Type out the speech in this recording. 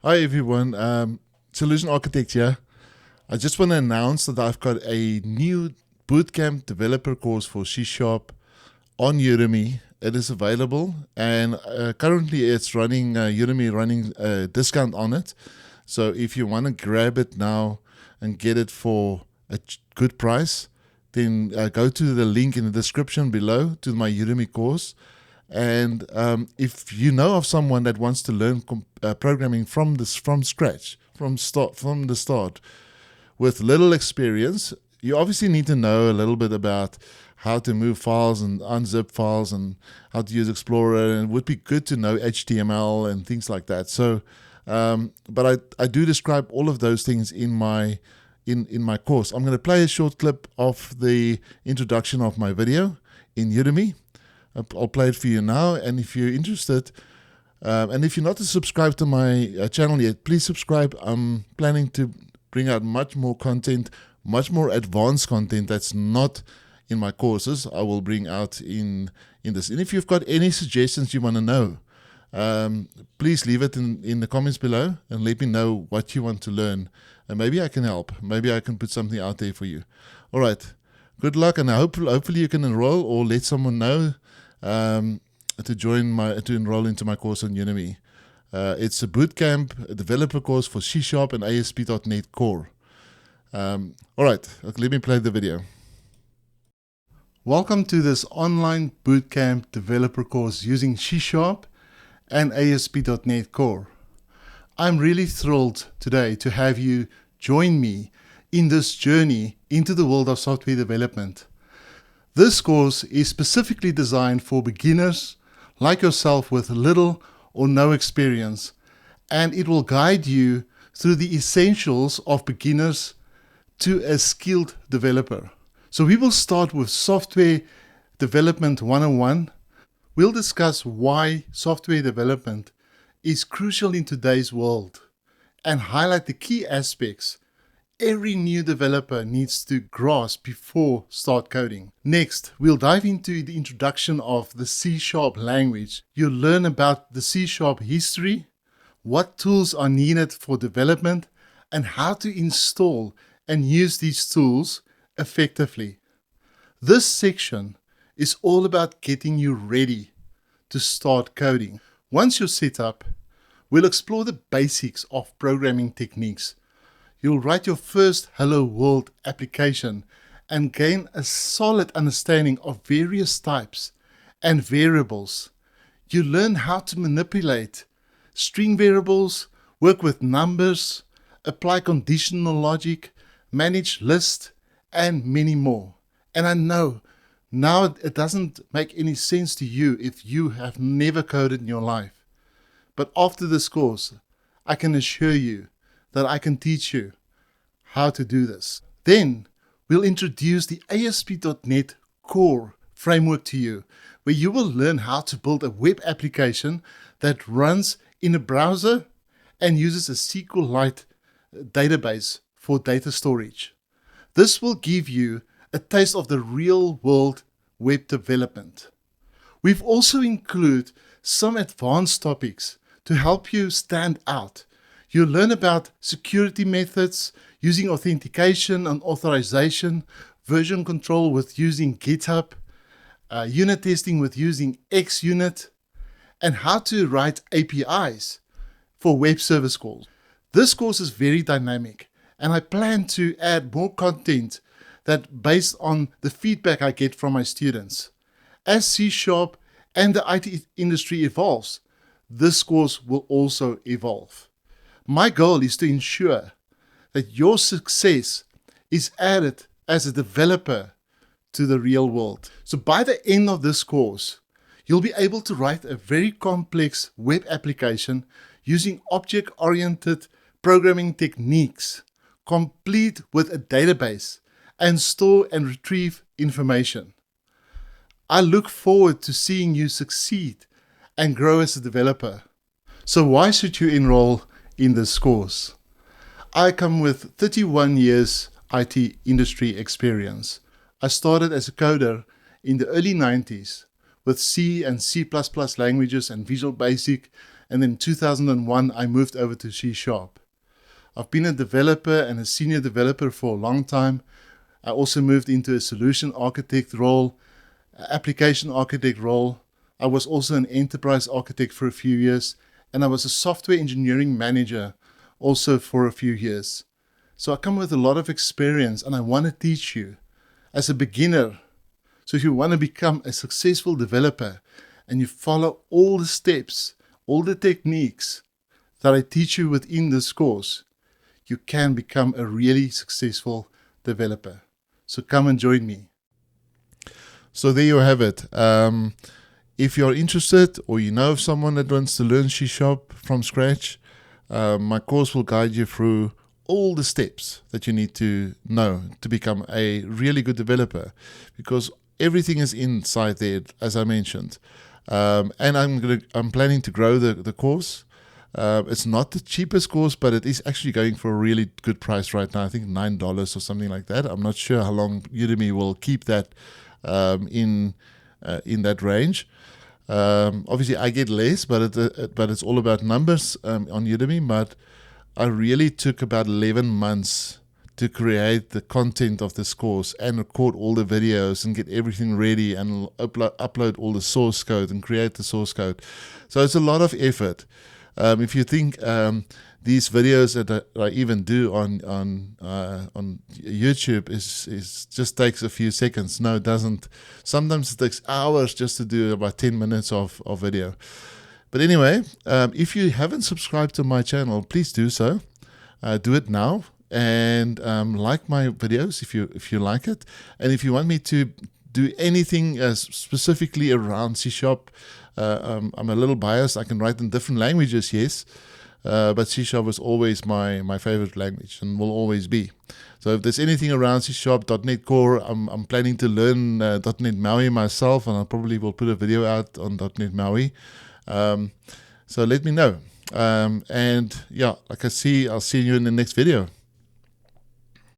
Hi everyone, Solution Architect here. I just want to announce that I've got a new bootcamp developer course for C# on Udemy. It is available, and currently it's running Udemy running a discount on it. So if you want to grab it now and get it for a good price, then go to the link in the description below to my Udemy course. And if you know of someone that wants to learn programming from scratch, from the start, with little experience, you obviously need to know a little bit about how to move files and unzip files and how to use Explorer. And it would be good to know HTML and things like that. So, but I do describe all of those things in my course. I'm going to play a short clip of the introduction of my video in Udemy. I'll play it for you now, and if you're interested, and if you're not subscribed to my channel yet, please subscribe. I'm planning to bring out much more content, much more advanced content that's not in my courses. I will bring out in this. And if you've got any suggestions you want to know, please leave it in the comments below and let me know what you want to learn. And maybe I can help. Maybe I can put something out there for you. All right. Good luck, and hopefully you can enroll or let someone know to enroll into my course on Udemy. It's a bootcamp, a developer course for C# and ASP.NET Core. All right, let me play the video. Welcome to this online bootcamp developer course using C# and ASP.NET Core. I'm really thrilled today to have you join me in this journey into the world of software development. This course is specifically designed for beginners like yourself with little or no experience, and it will guide you through the essentials of beginners to a skilled developer. So we will start with Software Development 101. We'll discuss why software development is crucial in today's world and highlight the key aspects every new developer needs to grasp before start coding. Next, we'll dive into the introduction of the C# language. You'll learn about the C# history, what tools are needed for development, and how to install and use these tools effectively. This section is all about getting you ready to start coding. Once you're set up, we'll explore the basics of programming techniques. You'll write your first Hello World application and gain a solid understanding of various types and variables. You learn how to manipulate string variables, work with numbers, apply conditional logic, manage lists, and many more. And I know now it doesn't make any sense to you if you have never coded in your life. But after this course, I can assure you that I can teach you how to do this. Then we'll introduce the ASP.NET Core framework to you, where you will learn how to build a web application that runs in a browser and uses a SQLite database for data storage. This will give you a taste of the real world web development. We've also included some advanced topics to help you stand out. You'll learn about security methods, using authentication and authorization, version control with using GitHub, unit testing with using XUnit, and how to write APIs for web service calls. This course is very dynamic, and I plan to add more content that based on the feedback I get from my students. As C# and the IT industry evolves, this course will also evolve. My goal is to ensure that your success is added as a developer to the real world. So by the end of this course, you'll be able to write a very complex web application using object-oriented programming techniques, complete with a database, and store and retrieve information. I look forward to seeing you succeed and grow as a developer. So why should you enroll in this course? I come with 31 years IT industry experience. I started as a coder in the early 90s with C and C++ languages and Visual Basic And then in 2001, I moved over to C#. I've been a developer and a senior developer for a long time. I also moved into a solution architect role, application architect role. I was also an enterprise architect for a few years, and I was a software engineering manager also for a few years. So I come with a lot of experience, and I want to teach you as a beginner. So if you want to become a successful developer and you follow all the steps, all the techniques that I teach you within this course, you can become a really successful developer. So come and join me. So there you have it. If you're interested or you know of someone that wants to learn C# from scratch, my course will guide you through all the steps that you need to know to become a really good developer, because everything is inside there, as I mentioned. And I'm planning to grow the course. It's not the cheapest course, but it is actually going for a really good price right now. I think $9 or something like that. I'm not sure how long Udemy will keep that in that range. Obviously, I get less, but it's all about numbers on Udemy. But I really took about 11 months to create the content of this course and record all the videos and get everything ready and upload all the source code and create the source code. So it's a lot of effort. If you think these videos that I even do on YouTube is just takes a few seconds. No, it doesn't. Sometimes it takes hours just to do about 10 minutes of video. But anyway, if you haven't subscribed to my channel, please do so. Do it now, and like my videos if you like it. And if you want me to do anything specifically around C#, I'm a little biased. I can write in different languages, yes, but C# was always my favorite language and will always be. So if there's anything around C#, .NET Core, I'm planning to learn .NET MAUI myself, and I probably will put a video out on .NET MAUI. So let me know. And yeah, I'll see you in the next video.